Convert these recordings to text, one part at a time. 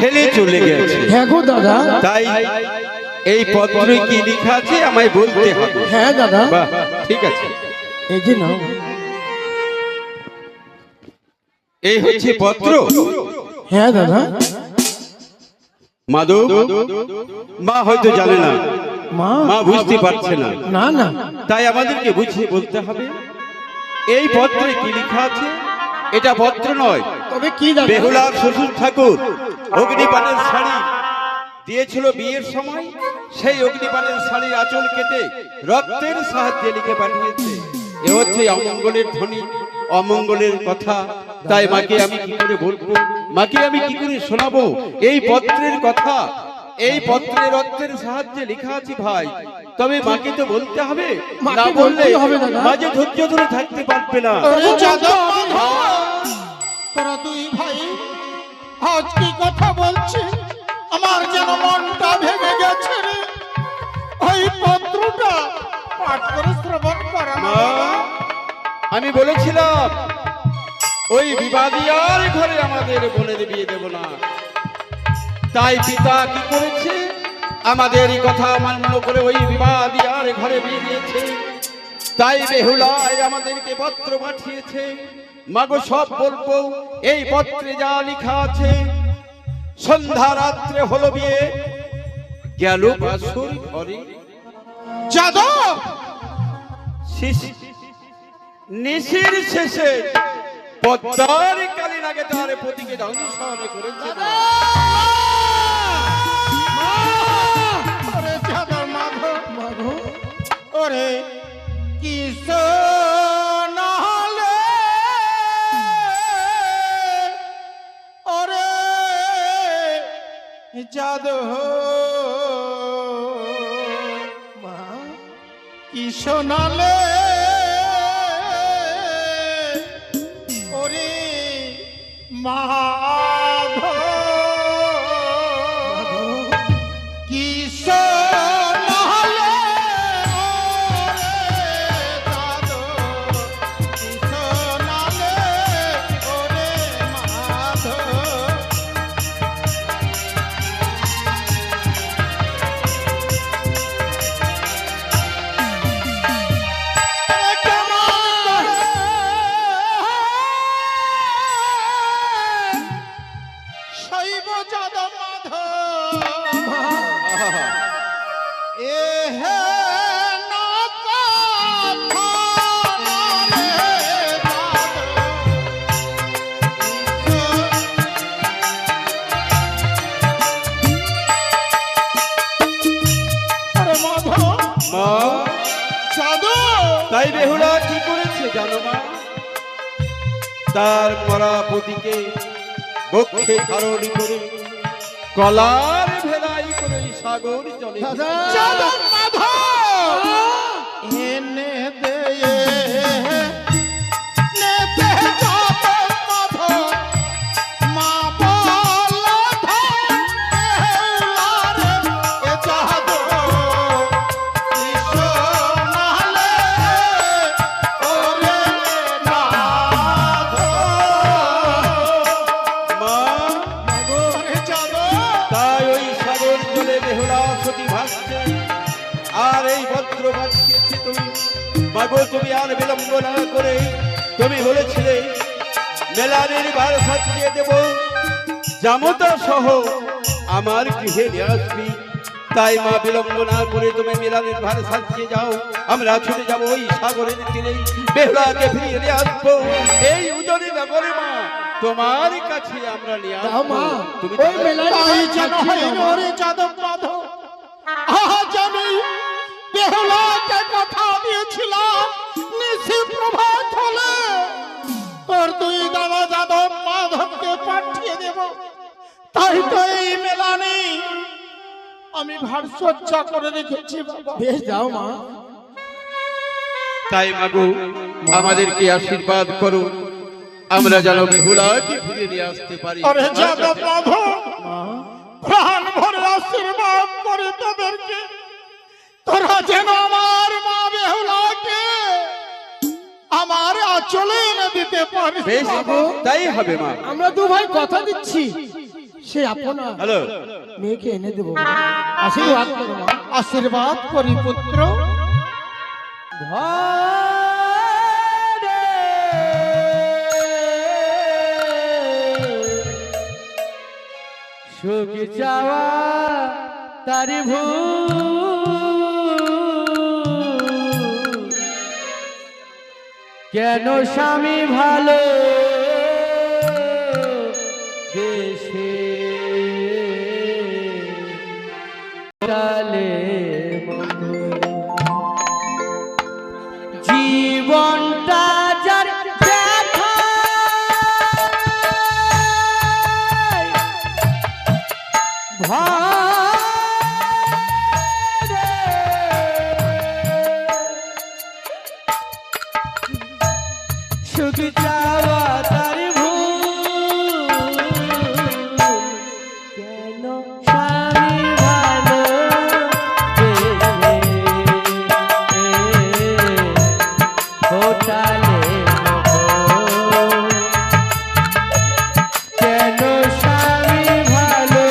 ফেলে চলে গেছে। হ্যাঁ গো দাদা। তাই এই পত্রে কি লেখা আছে আমায় বলতে হবে। হ্যাঁ দাদা। বাহ, ঠিক আছে। এই যে নাও। এই হচ্ছে পত্র। হ্যাঁ দাদা। মাধব, মা হয়তো জানে না, মা বুঝতে পারছে না। না না, তাই আমাদেরকে বুঝিয়ে বলতে হবে এই পত্রে কি লেখা আছে। এটা পত্র নয়, তবে কি দাদা? বেহুলার শ্বশুর ঠাকুর অগ্নিপানের শাড়ি দিয়েছিল বিয়ের সময়, সেই অগ্নিপানের শাড়ির আঁচল কেটে রক্তের সাহায্যে লিখে পাঠিয়েছে। এ হচ্ছে অমঙ্গলের ধ্বনি, অমঙ্গলের কথা। তাই মাকে আমি কি করে বলবো, মাকে আমি কি করে শোনাবো এই পত্রের কথা। এই পত্রের রক্তের সাহায্যে লেখা আছে ভাই, তবে মাকে তো বলতে হবে, না বললে মা যে ধৈর্য ধরে থাকতে পারবে না। তোরা দুই ভাই আজ কি কথা বলছিস? আমার যেন মনটা ভেঙে গেছে রে। ওই পত্রটা পাঠ করে শ্রবণ করা। আমি বলেছিলাম ওই বিবাদিয়ার ঘরে আমাদের বোনের বিয়ে দেব না। তাই পিতা কি করেছে, আমাদের কথা মান্য করে ওই বিবাদিয়ার ঘরে বিয়ে দিয়েছে। তাই বেহুলায় আমাদেরকে পত্র পাঠিয়েছে। মাগো সব বলবো, এই পত্রে যা লেখা আছে। সন্ধ্যা রাত্রে হলো বিয়ে, গেল বাসর ঘরে। যাদব নিশির শেষে পদ্মার কালীন আগে তার পতিকে দংশন করেছে। ওরে যাদব মাধব, ওরে কিস নাহলে ওরে যাদব মা কি শোনালে ওরে মাধব কি শোনালে তাই বেহুলা কি করেছে জানো মা, তার মরা পতিকে বক্ষে ধারণ করে কলার ভেলাই করে সাগর জলে এনে দে তুমি আর বিলম্ব না করে তুমি বলেছিলে মেলানের ভার সাজিয়ে দেব, জামতা সহ আমার গৃহে নিয়ে আসবি। তাই মা বিলম্ব না করে তুমি মেলানের ভার সাজিয়ে যাও, আমরা ছুটে যাবো ওই সাগরের তীরে, বেহুলাকে ফিরিয়ে নিয়ে আসবো এই উজনি নগরে। মা তোমার কাছে আমরা নিয়ে আসবো। তুমি যাদব মাধব, আজ আমি বেহুলাকে কথা দিয়েছিলাম নিশি প্রভাত হলে তোর দুই দাদা যাদব মাধবকে পাঠিয়ে দেব। তাই তো এই মেলানে আমি ভারসজ্জা করে রেখেছি। বেশ যাও মা। তাই মাগো আমাদেরকে আশীর্বাদ করো, আমরা যেন বেহুলাকে ফিরে নিয়ে আসতে পারি। আরে যাদব মাধব, প্রাণ ভরে আশীর্বাদ করে তোদেরকে, তোরা যেন আমার মা বেহুলাকে আমার আঁচলে এনে দিতে পারিস। বেশ তাই হবে মা, আমরা দু ভাই কথা দিচ্ছি। সে আপনা হ্যালো মেয়েকে এনে দেবো আশীর্বাদ করো মা। আশীর্বাদ করি পুত্র। সুখ চাওয়া তারি কেন স্বামী ভালো দেশে কালে জীবনটা যার ব্যথায় ভরে সুখ চাওয়া তার ভুল কেন স্বামী ভালো হোটালে কেন স্বামী ভালো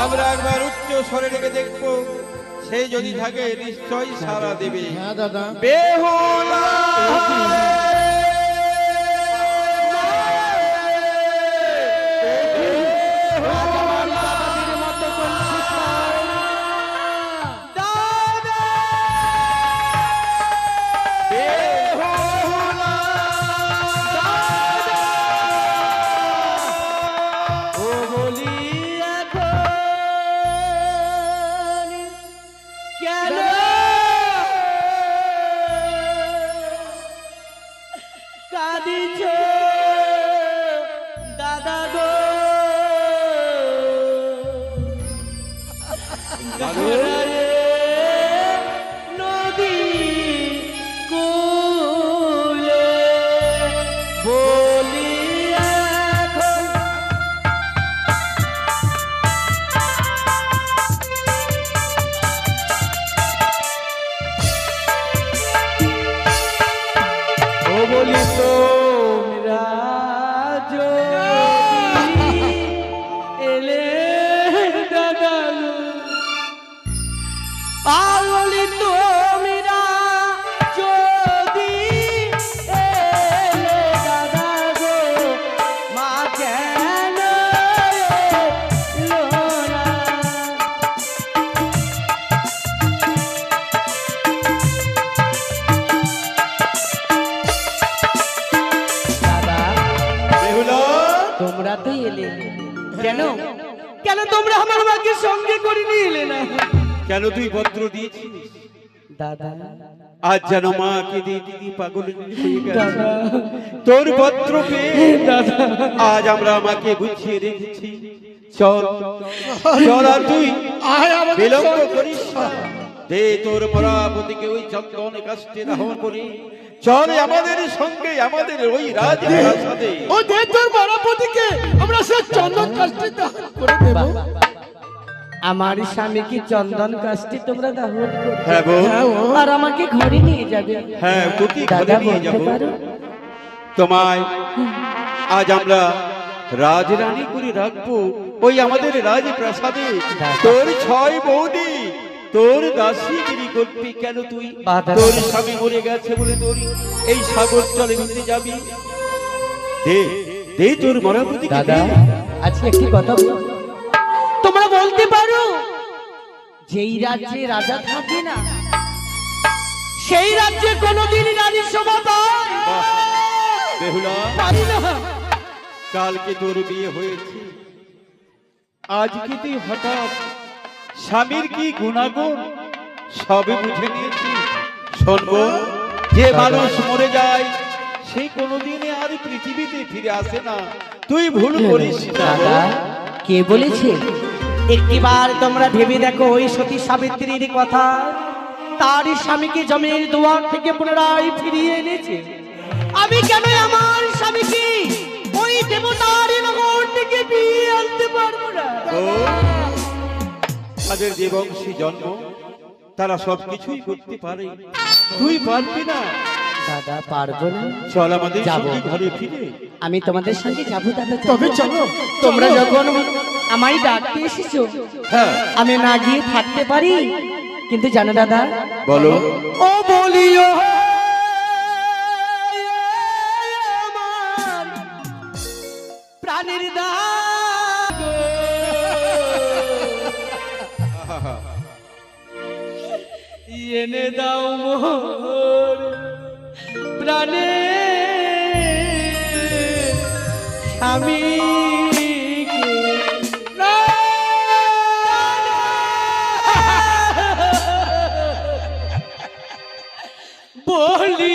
আমরা একবার উচ্চ স্বরে রেখে দেখবো, সে যদি থাকে নিশ্চয়ই সারা দেবে। হ্যাঁ দাদা। বেহুলা কাঁদিছ দাদা গো, ঘরে নদী কূলে বলি এখন ও বলি তোমরা যদি এলে দাদা গো, আর বলি তোমরা যদি এলে দাদা গো, মা কেন এলো না? দাদা বেহুলা তোমরা তো এলে কেন? কেন তোমরা আমার মাকে সঙ্গে করে নিয়ে এলে না? কেন তুই পত্র দিয়েছিস? দাদা আজ যেন মাকে দিয়ে দিদি পাগল হয়ে গেছে। দাদা তোর পত্র পেয়ে দাদা আজ আমরা আমাকে গুছিয়ে রেখেছি। চল চল, আর তুই আয় আমাদের বিলম্ব সঙ্গে। করিস না। দে তোর পরাপতিকে ওই চন্দন কাষ্টে দাহন করি। চল আমাদের সঙ্গে আমাদের ওই রাজপ্রাসাদে। ও দে তোর বরাপতিকে আমরা সে চন্দন কাষ্টে দান করে দেব। আমার স্বামীকে চন্দন কাষ্টে তোমরা দাহন করবে, হ্যাঁ বউ, আর আমাকে ঘরে নিয়ে যাবে। হ্যাঁ তোকে ঘরে দাদা নিয়ে বলতে যাবো। পারো তোমায় আজ আমরা রাজরানী করে রাখবো ওই আমাদের রাজপ্রাসাদে। তোর ছয় বৌদি তোর দাসীগিরি করবি কেন তুই? বাধা তোর দাদা। স্বামী মরে গেছে বলে তোর এই সাগর জলে ভিজতে যাবি? দে দে তোর মরাপতিকে দাদা দে। আজকে একটি কথা বলো, তোমরা বলতে পারো যেই রাজ্যে রাজা থাকে না সেই রাজ্যে কোনোদিন নারী শোভা পায়? বাহ, বেহুলা পারি না। কালকে তোর বিয়ে হয়েছে, আজকে তুই হঠাৎ স্বামীর কি গুণাগুণ সবে বুঝে নিয়েছি। শোনবো, যে মানুষ মরে যায় সে কোনোদিনে আর পৃথিবীতে ফিরে আসে না। তুই ভুল করিস না। দাদা কে বলেছে? একটিবার তোমরা ভেবে দেখো, ওই সতী সাবিত্রীর কথা। তার স্বামীকে জমির দুয়ার থেকে পুনরায় ফিরিয়ে এনেছে। আমি কেন আমার স্বামীকে ওই দেবতার নগর থেকে ফিরিয়ে আনতে পারবো না? ও, তাদের যে বংশী জন্ম তারা সবকিছুই করতে পারে, তুই পারবি না। দাদা পারবো না। চল আমাদের যাবো। সঙ্গে ঘরে ফিরে। আমি তোমাদের সঙ্গে যাবো দাদা। তবে চলো তোমরা যখন আমায় ডাকতে এসেছো, হ্যাঁ আমি না গিয়ে থাকতে পারি, কিন্তু জানো দাদা, বলো। ও বলিও প্রাণের দাগ এনে দাও মোর প্রাণে স্বামী বলি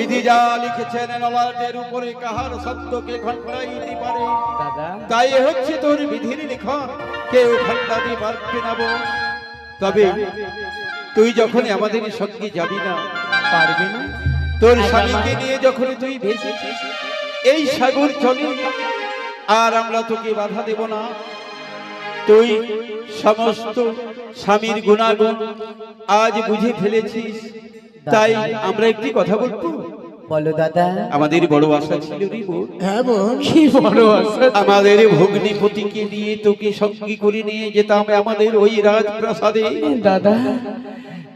বৈদি যা লিখেছেন ললাটের উপরে কাহার সত্যকে ঘটাইতে পারে। দাদা তাই এ হচ্ছে তোর বিধির লিখন, কেউ ঘটাতে পারবে না বৌ। তবে তুই যখন আমাদের সঙ্গে যাবি না, পারবে না। তোর স্বামীকে নিয়ে যখন তুই ভেসেছিস এই সাগর চলে, আর আমরা তোকে বাধা দেব না। তুই সমস্ত স্বামীর গুণাগুণ আজ বুঝে ফেলেছিস, তাই আমরা একটি কথা বলবো। বলো দাদা। আমাদের বড় আশা ছিল রে বোন, হ্যাঁ বোন, কি বড় আশা। আমাদের ভগ্নিপতিকে নিয়ে তোকে সঙ্গী করে নিয়ে যেতাম আমাদের ওই রাজপ্রাসাদে। দাদা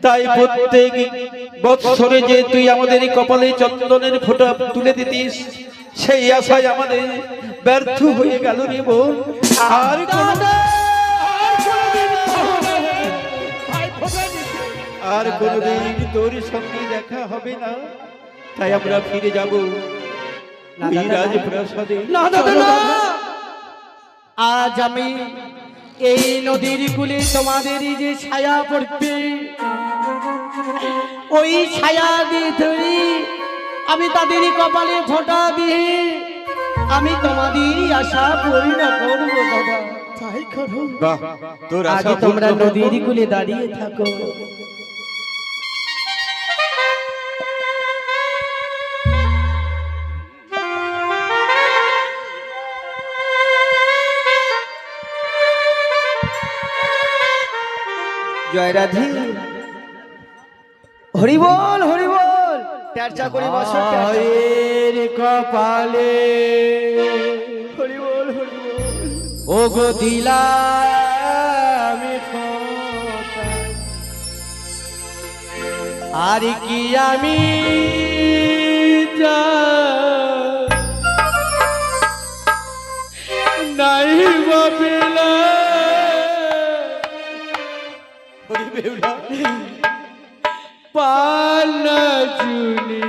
তাই প্রত্যেক বৎসরে যে তুই আমাদের কপালে চন্দনের ফোঁটা তুলে দিতিস, সেই আশায় আমাদের ব্যর্থ হয়ে গেল রে বোন। আর আর কোনদিন তোর সঙ্গে দেখা হবে না, তাই আমরা ফিরে যাব ওই রাজপ্রাসাদে। না দাদা না, আজ আমি এই নদীর কূলে তোমাদেরই যে ছায়া পড়বে, ওই ছায়া দিয়ে ধরি আমি তাদের কপালে ফোঁটা দিয়ে আমি তোমাদেরই আশা পূর্ণ করবো দাদা। তাই করো। বাহ, তোর আজ আশা তোমরা পূর্ণ হোক। নদীর কূলে দাঁড়িয়ে থাকো। জয় রাধে, হরি বল হরি বল। চর্চা করি বসো এর কপালে, হরি বল হরি বল। ও গো দিলাম ফোঁটা, আর কি আমি নাই বাবিলা হরি বেহুলা, পানা চুনি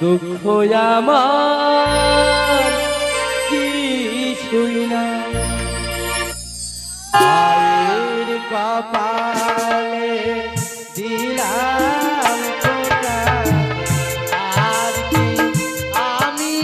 দুঃখ আমার কিছুই না, আয়ের কপালে দিলাম ফোঁটা, আর কি আমি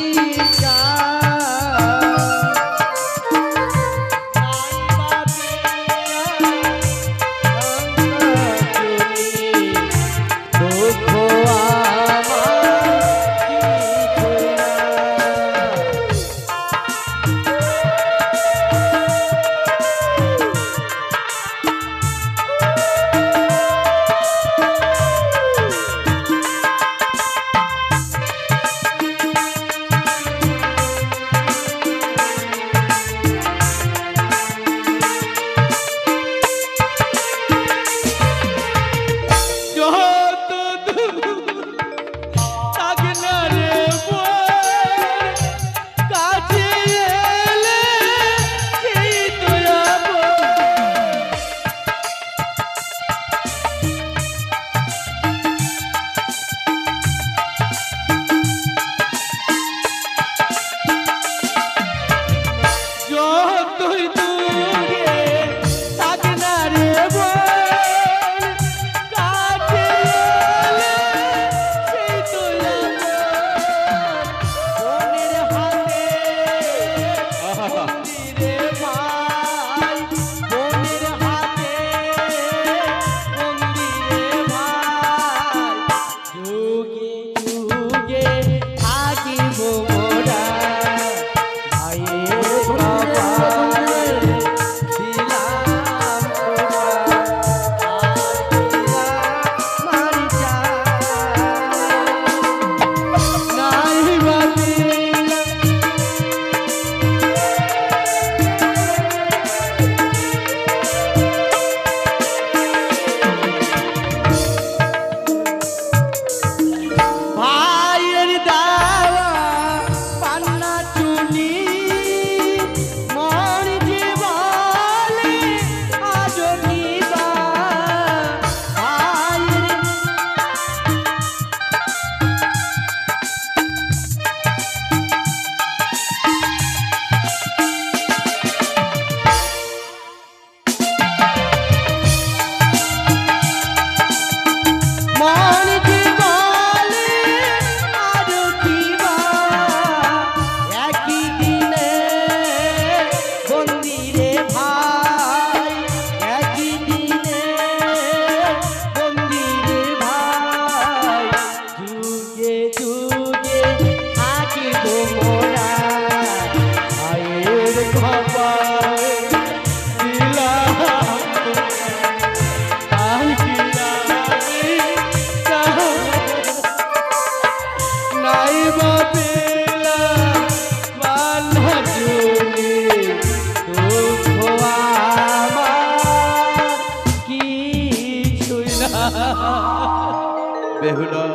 বেহুলা,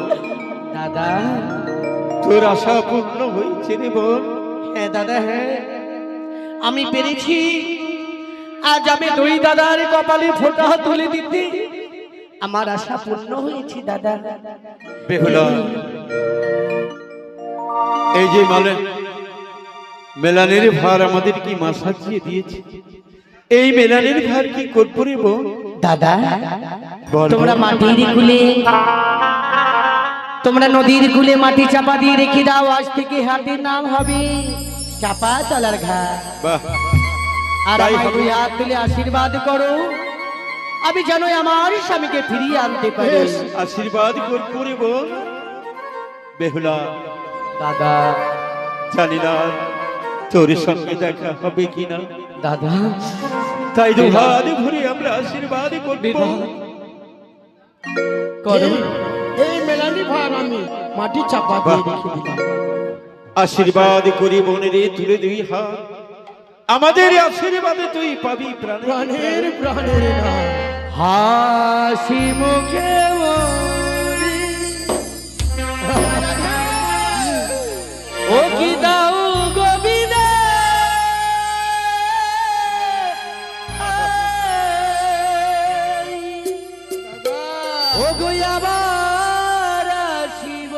দাদা। তোর আশা পূর্ণ হয়েছে রে বোন। হ্যাঁ দাদা, হ্যাঁ আমি পেরেছি। আজ আমি দুই দাদার কপালে ফোঁটা তুলে দিতে আমার আশা পূর্ণ হয়েছে দাদা। বেহুলা, এই যে মেলানের ভার আমাদের কি মা সাজিয়ে দিয়েছে, এই মেলানের ভার কি করবো রে বোন? দাদা, বল তোমরা বোন। মাটির কুলে, তোমরা নদীর কুলে মাটি চাপা দিয়ে রেখে দাও। আজ থেকে হাতের নাম হবে চাপা তলার ঘাট। বাহ, আর তাই আমায় হবে। দুই হাত তুলে আশীর্বাদ করো, আমি যেন আমার স্বামীকে ফিরিয়ে আনতে পারি। বেশ, আশীর্বাদ করবো রে বোন। বেহুলা, দাদা, জানি না তোর সঙ্গে দেখা হবে কিনা, দাদা, তাই দুহাত ভরে আমরা আশীর্বাদ করবো। করো। এই মেলানি ভার আমি মাটি চাপা দিয়ে রেখে দিলাম। আশীর্বাদ করি বোনেরে তুলে দুই হাত, আমাদের আশীর্বাদে তুই পাবি প্রাণের প্রাণের প্রাণের না হাসি মুখে বলি, ও কি দাও গোবিন্দা, ও গো আবার আসিব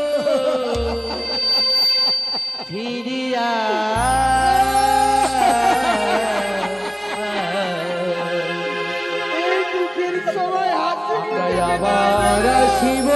ফিরিয়া। এই দুঃখের সময় হাসি মুখে আবার আসিব